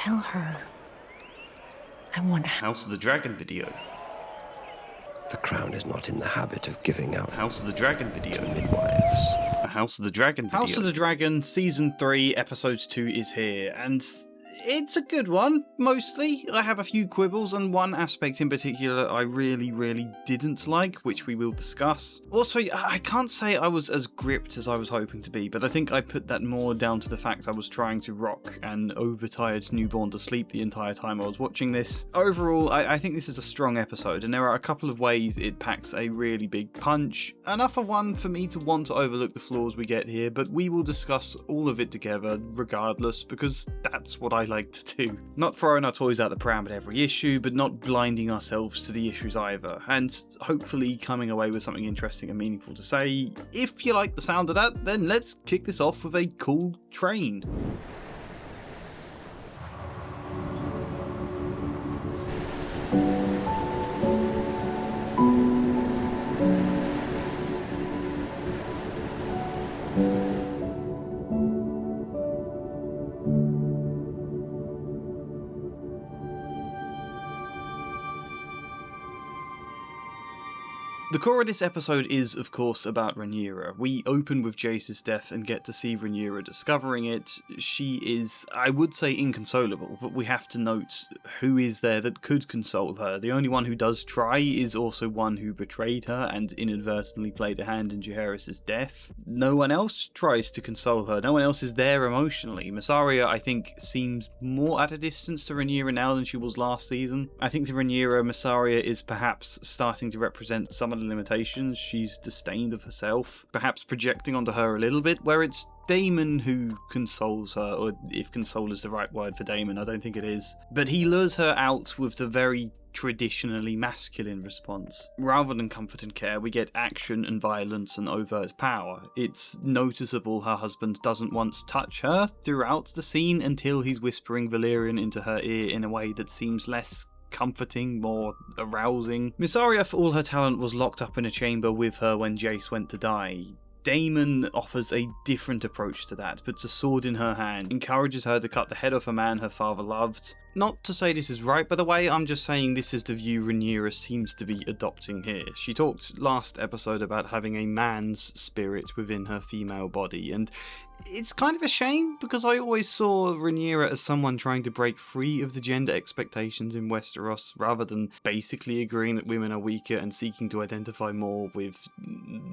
Tell her. I want House of the Dragon video. The Crown is not in the habit of giving out House of the Dragon video. to midwives. A House of the Dragon video. House of the Dragon Season 3 Episode 2 is here, and it's a good one, mostly. I have a few quibbles, and one aspect in particular I really didn't like, which we will discuss. Also, I can't say I was as gripped as I was hoping to be, but I think I put that more down to the fact I was trying to rock an overtired newborn to sleep the entire time I was watching this. Overall, I think this is a strong episode, and there are a couple of ways it packs a really big punch. Enough of one for me to want to overlook the flaws we get here, but we will discuss all of it together regardless, because that's what I like to do. Not throwing our toys out the pram at every issue, but not blinding ourselves to the issues either, and hopefully coming away with something interesting and meaningful to say. If you like the sound of that, then let's kick this off with a cool train. The core of this episode is, of course, about Rhaenyra. We open with Jace's death and get to see Rhaenyra discovering it. She is, I would say, inconsolable, but we have to note who is there that could console her. The only one who does try is also one who betrayed her and inadvertently played a hand in Jaehaerys' death. No one else tries to console her. No one else is there emotionally. Mysaria, I think, seems more at a distance to Rhaenyra now than she was last season. I think to Rhaenyra, Mysaria is perhaps starting to represent some of the limitations she's disdained of herself, perhaps projecting onto her a little bit, where it's Daemon who consoles her, or if console is the right word for Daemon, I don't think it is. But he lures her out with the very traditionally masculine response. Rather than comfort and care, we get action and violence and overt power. It's noticeable her husband doesn't once touch her throughout the scene until he's whispering Valyrian into her ear in a way that seems less comforting, more arousing. Mysaria, for all her talent, was locked up in a chamber with her when Jace went to die. Daemon offers a different approach to that, puts a sword in her hand, encourages her to cut the head off a man her father loved. Not to say this is right, by the way, I'm just saying this is the view Rhaenyra seems to be adopting here. She talked last episode about having a man's spirit within her female body, and it's kind of a shame, because I always saw Rhaenyra as someone trying to break free of the gender expectations in Westeros, rather than basically agreeing that women are weaker and seeking to identify more with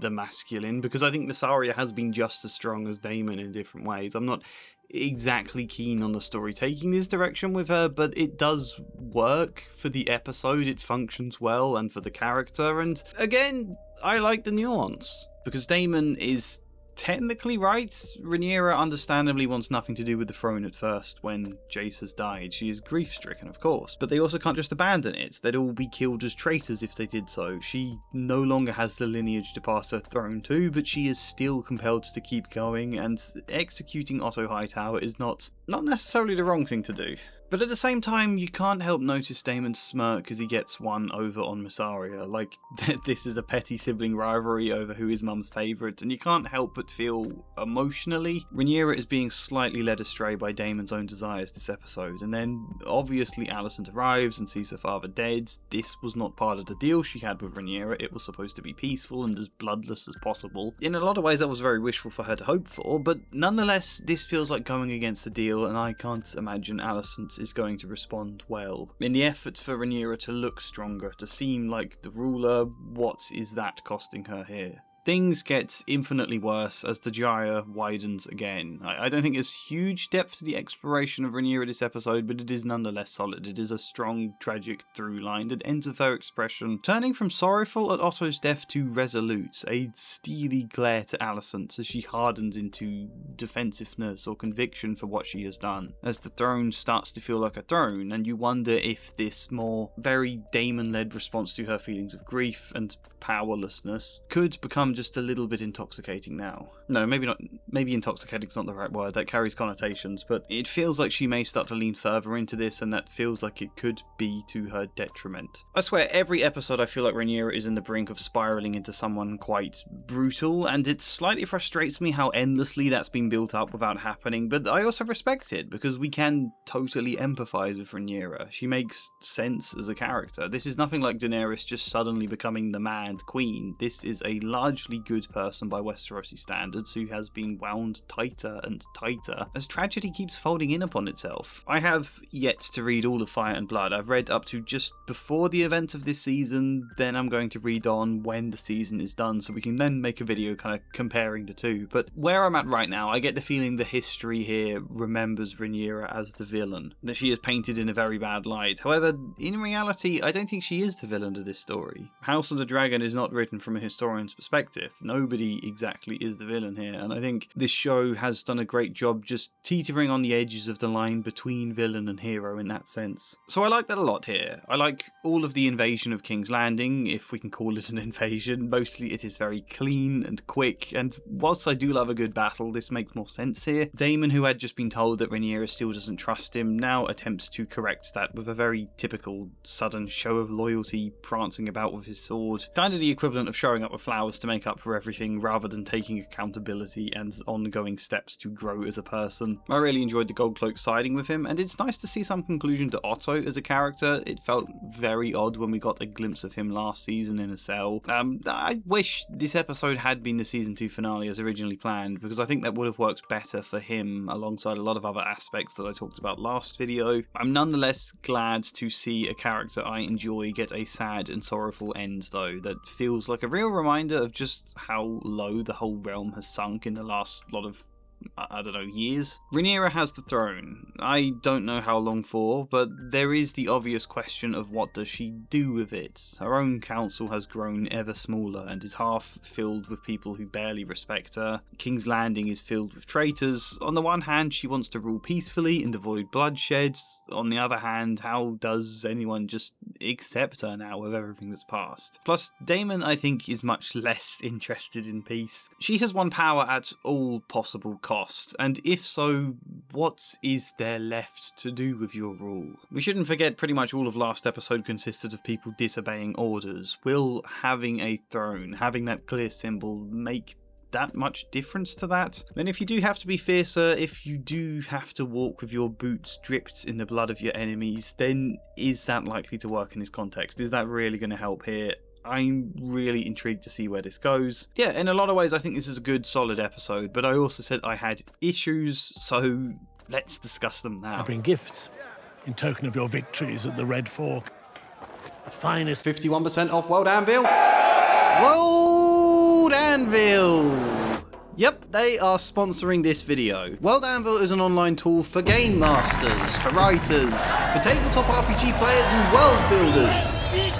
the masculine, because I think Mysaria has been just as strong as Daemon in different ways. I'm not exactly keen on the story taking this direction with her, but it does work for the episode, it functions well, and for the character, and again, I like the nuance, because Daemon is technically right. Rhaenyra understandably wants nothing to do with the throne at first when Jace has died. She is grief-stricken, of course, but they also can't just abandon it. They'd all be killed as traitors if they did so. She no longer has the lineage to pass her throne to, but she is still compelled to keep going, and executing Otto Hightower is not necessarily the wrong thing to do. But at the same time, you can't help notice Daemon's smirk as he gets one over on Mysaria, like this is a petty sibling rivalry over who is mum's favourite, and you can't help but feel emotionally Rhaenyra is being slightly led astray by Daemon's own desires this episode, and then obviously Alicent arrives and sees her father dead. This was not part of the deal she had with Rhaenyra. It was supposed to be peaceful and as bloodless as possible. In a lot of ways that was very wishful for her to hope for, but nonetheless this feels like going against the deal, and I can't imagine Alicent is going to respond well. In the effort for Rhaenyra to look stronger, to seem like the ruler, what is that costing her here? Things get infinitely worse as the gyre widens again. I don't think there's huge depth to the exploration of Rhaenyra this episode, but it is nonetheless solid. It is a strong, tragic through line that ends with her expression turning from sorrowful at Otto's death to resolute, a steely glare to Alicent as she hardens into defensiveness or conviction for what she has done, as the throne starts to feel like a throne, and you wonder if this more very Daemon-led response to her feelings of grief and powerlessness could become just a little bit intoxicating now. No, maybe not. Maybe intoxicating is not the right word. That carries connotations, but it feels like she may start to lean further into this, and that feels like it could be to her detriment. I swear, every episode I feel like Rhaenyra is in the brink of spiraling into someone quite brutal, and it slightly frustrates me how endlessly that's been built up without happening, but I also respect it, because we can totally empathise with Rhaenyra. She makes sense as a character. This is nothing like Daenerys just suddenly becoming the mad queen. This is a largely good person by Westerosi standards who has been wound tighter and tighter as tragedy keeps folding in upon itself. I have yet to read all of Fire and Blood. I've read up to just before the event of this season, then I'm going to read on when the season is done so we can then make a video kind of comparing the two. But where I'm at right now, I get the feeling the history here remembers Rhaenyra as the villain, that she is painted in a very bad light. However, in reality, I don't think she is the villain of this story. House of the Dragon is not written from a historian's perspective. Nobody exactly is the villain here, and I think this show has done a great job just teetering on the edges of the line between villain and hero in that sense. So I like that a lot here. I like all of the invasion of King's Landing, if we can call it an invasion. Mostly it is very clean and quick, and whilst I do love a good battle, this makes more sense here. Daemon, who had just been told that Rhaenyra still doesn't trust him, now attempts to correct that with a very typical sudden show of loyalty, prancing about with his sword. Kind of the equivalent of showing up with flowers to make up for everything, rather than taking accountability and ongoing steps to grow as a person. I really enjoyed the Gold Cloak siding with him, and it's nice to see some conclusion to Otto as a character. It felt very odd when we got a glimpse of him last season in a cell. I wish this episode had been the season 2 finale as originally planned, because I think that would have worked better for him alongside a lot of other aspects that I talked about last video. I'm nonetheless glad to see a character I enjoy get a sad and sorrowful end though, that feels like a real reminder of just how low the whole realm has sunk in the last lot of years. Rhaenyra has the throne. I don't know how long for, but there is the obvious question of what does she do with it. Her own council has grown ever smaller and is half filled with people who barely respect her. King's Landing is filled with traitors. On the one hand, she wants to rule peacefully and avoid bloodshed. On the other hand, how does anyone just accept her now with everything that's passed? Plus, Daemon, I think, is much less interested in peace. She has won power at all possible cost, and if so, what is there left to do with your rule? We shouldn't forget pretty much all of last episode consisted of people disobeying orders. Will having a throne, having that clear symbol, make that much difference to that? Then if you do have to be fiercer, if you do have to walk with your boots dripped in the blood of your enemies, then is that likely to work in this context? Is that really going to help here? I'm really intrigued to see where this goes. Yeah, in a lot of ways I think this is a good, solid episode, but I also said I had issues, so let's discuss them now. I bring gifts in token of your victories at the Red Fork. The finest 51% off World Anvil. World Anvil! Yep, they are sponsoring this video. World Anvil is an online tool for game masters, for writers, for tabletop RPG players and world builders.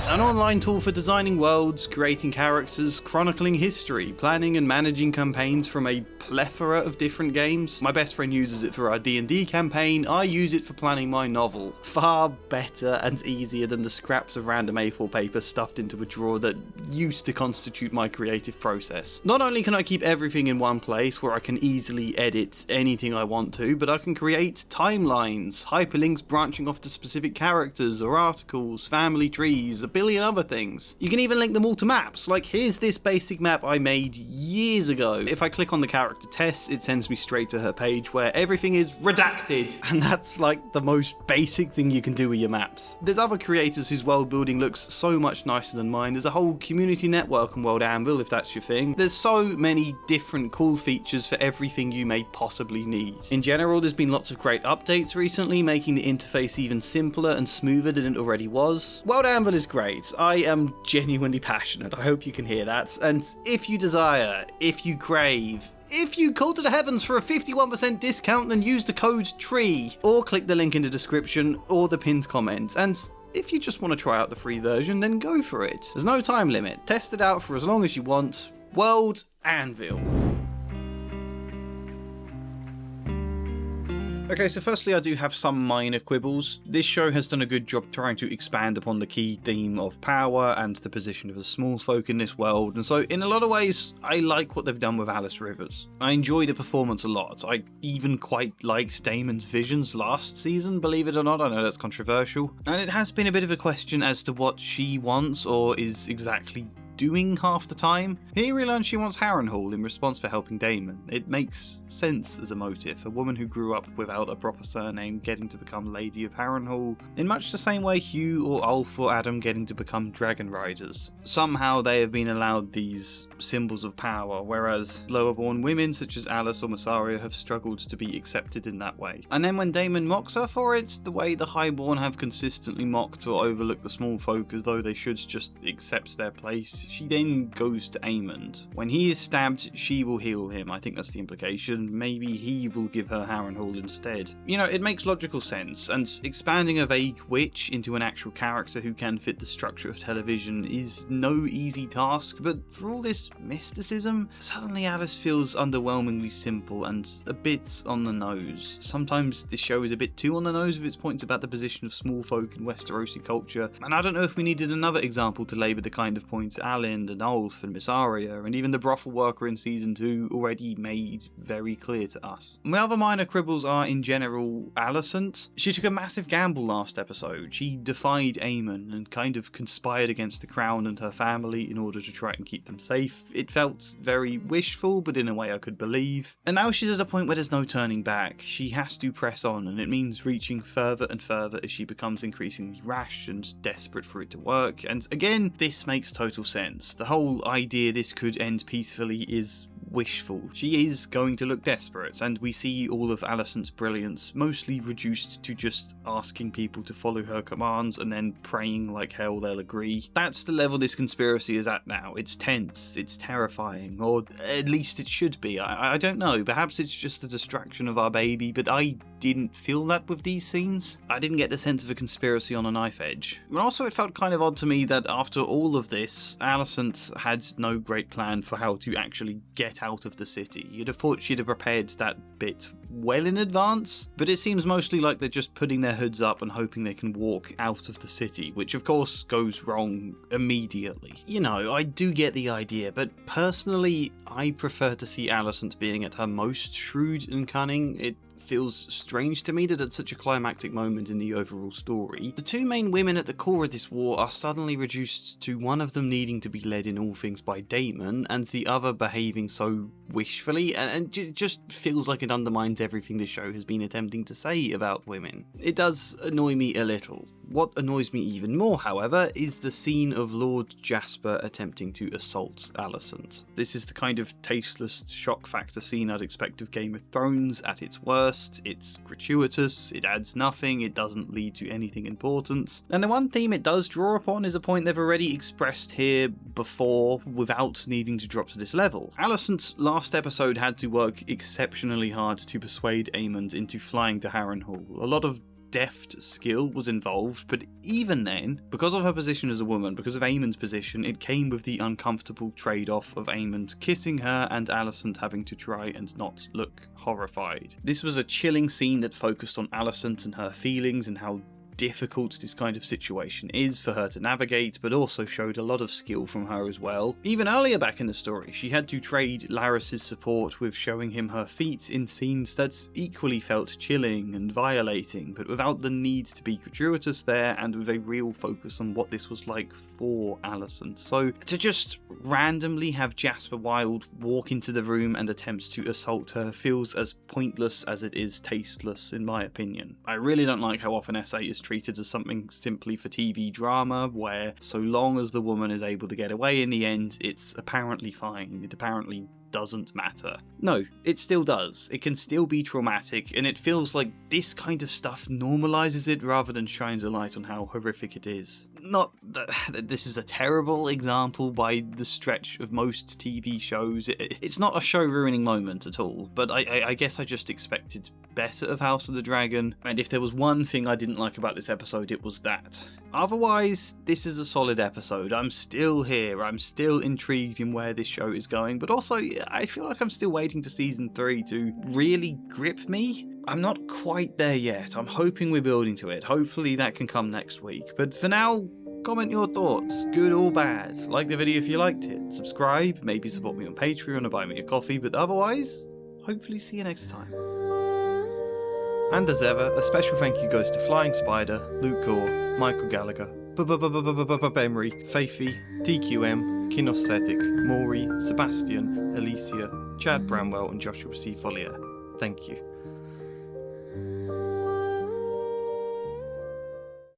An online tool for designing worlds, creating characters, chronicling history, planning and managing campaigns from a plethora of different games. My best friend uses it for our D&D campaign. I use it for planning my novel. Far better and easier than the scraps of random A4 paper stuffed into a drawer that used to constitute my creative process. Not only can I keep everything in one place where I can easily edit anything I want to, but I can create timelines, hyperlinks branching off to specific characters or articles, family trees, a billion other things. You can even link them all to maps, like here's this basic map I made years ago. If I click on the character Tess, it sends me straight to her page where everything is redacted, and that's like the most basic thing you can do with your maps. There's other creators whose world building looks so much nicer than mine. There's a whole community network on World Anvil if that's your thing. There's so many different cool features for everything you may possibly need. In general, there's been lots of great updates recently, making the interface even simpler and smoother than it already was. World Anvil is great. I am genuinely passionate. I hope you can hear that. And if you desire, if you crave, if you call to the heavens for a 51% discount, then use the code TREE, or click the link in the description or the pinned comment. And if you just want to try out the free version, then go for it. There's no time limit. Test it out for as long as you want. World Anvil. Okay, so firstly I do have some minor quibbles. This show has done a good job trying to expand upon the key theme of power and the position of the small folk in this world, and so in a lot of ways I like what they've done with Alice Rivers. I enjoy the performance a lot. I even quite liked Damon's visions last season, believe it or not. I know that's controversial, and it has been a bit of a question as to what she wants or is exactly doing half the time. Here we learn she wants Harrenhal in response for helping Damon. It makes sense as a motive, a woman who grew up without a proper surname getting to become Lady of Harrenhal, in much the same way Hugh or Ulf or Adam getting to become Dragon Riders. Somehow they have been allowed these symbols of power, whereas lower born women such as Alice or Massaria have struggled to be accepted in that way. And then when Damon mocks her for it, the way the Highborn have consistently mocked or overlooked the small folk as though they should just accept their place, she then goes to Aemond. When he is stabbed, she will heal him. I think that's the implication. Maybe he will give her Harrenhal instead. You know, it makes logical sense, and expanding a vague witch into an actual character who can fit the structure of television is no easy task, but for all this mysticism, suddenly Alice feels underwhelmingly simple and a bit on the nose. Sometimes this show is a bit too on the nose with its points about the position of small folk in Westerosi culture, and I don't know if we needed another example to labour the kind of points Alind and Ulf and Massaria and even the brothel worker in season 2 already made very clear to us. My other minor quibbles are in general Alicent. She took a massive gamble last episode. She defied Aemon and kind of conspired against the crown and her family in order to try and keep them safe. It felt very wishful, but in a way I could believe. And now she's at a point where there's no turning back. She has to press on, and it means reaching further and further as she becomes increasingly rash and desperate for it to work. And again, this makes total sense. The whole idea this could end peacefully is wishful. She is going to look desperate, and we see all of Alicent's brilliance mostly reduced to just asking people to follow her commands and then praying like hell they'll agree. That's the level this conspiracy is at now. It's tense, it's terrifying, or at least it should be. I don't know, perhaps it's just a distraction of our baby, but I didn't feel that with these scenes. I didn't get the sense of a conspiracy on a knife edge. And also it felt kind of odd to me that after all of this, Alicent had no great plan for how to actually get out of the city. You'd have thought she'd have prepared that bit well in advance, but it seems mostly like they're just putting their hoods up and hoping they can walk out of the city, which of course goes wrong immediately. You know, I do get the idea, but personally, I prefer to see Alicent being at her most shrewd and cunning. It feels strange to me that at such a climactic moment in the overall story, the two main women at the core of this war are suddenly reduced to one of them needing to be led in all things by Damon, and the other behaving so wishfully, and just feels like it undermines everything the show has been attempting to say about women. It does annoy me a little. What annoys me even more, however, is the scene of Lord Jasper attempting to assault Alicent. This is the kind of tasteless shock factor scene I'd expect of Game of Thrones at its worst. It's gratuitous, it adds nothing, it doesn't lead to anything important. And the one theme it does draw upon is a point they've already expressed here before without needing to drop to this level. Alicent last episode had to work exceptionally hard to persuade Aemond into flying to Harrenhal. A lot of deft skill was involved, but even then, because of her position as a woman, because of Aemond's position, it came with the uncomfortable trade-off of Aemond kissing her and Alicent having to try and not look horrified. This was a chilling scene that focused on Alicent and her feelings and how difficult this kind of situation is for her to navigate, but also showed a lot of skill from her as well. Even earlier back in the story, she had to trade Larys's support with showing him her feet in scenes that equally felt chilling and violating, but without the need to be gratuitous there, and with a real focus on what this was like for Alicent. So to just randomly have Jasper Wilde walk into the room and attempt to assault her feels as pointless as it is tasteless, in my opinion. I really don't like how often SA is treated as something simply for TV drama, where so long as the woman is able to get away in the end, it's apparently fine. It apparently doesn't matter. No, it still does. It can still be traumatic, and it feels like this kind of stuff normalizes it rather than shines a light on how horrific it is. Not that this is a terrible example by the stretch of most TV shows. It's not a show-ruining moment at all, but I guess I just expected better of House of the Dragon, and if there was one thing I didn't like about this episode, it was that. Otherwise, this is a solid episode. I'm still here. I'm still intrigued in where this show is going, but also I feel like I'm still waiting for season 3 to really grip me. I'm not quite there yet. I'm hoping we're building to it. Hopefully that can come next week. But for now, comment your thoughts, good or bad. Like the video if you liked it. Subscribe, maybe support me on Patreon or buy me a coffee, but otherwise, hopefully see you next time. And as ever, a special thank you goes to Flying Spider, Luke Gore, Michael Gallagher, Emery, Faithy, TQM, Kinesthetic, Maury, Sebastian, Alicia, Chad Bramwell, and Joshua C. Follier. Thank you.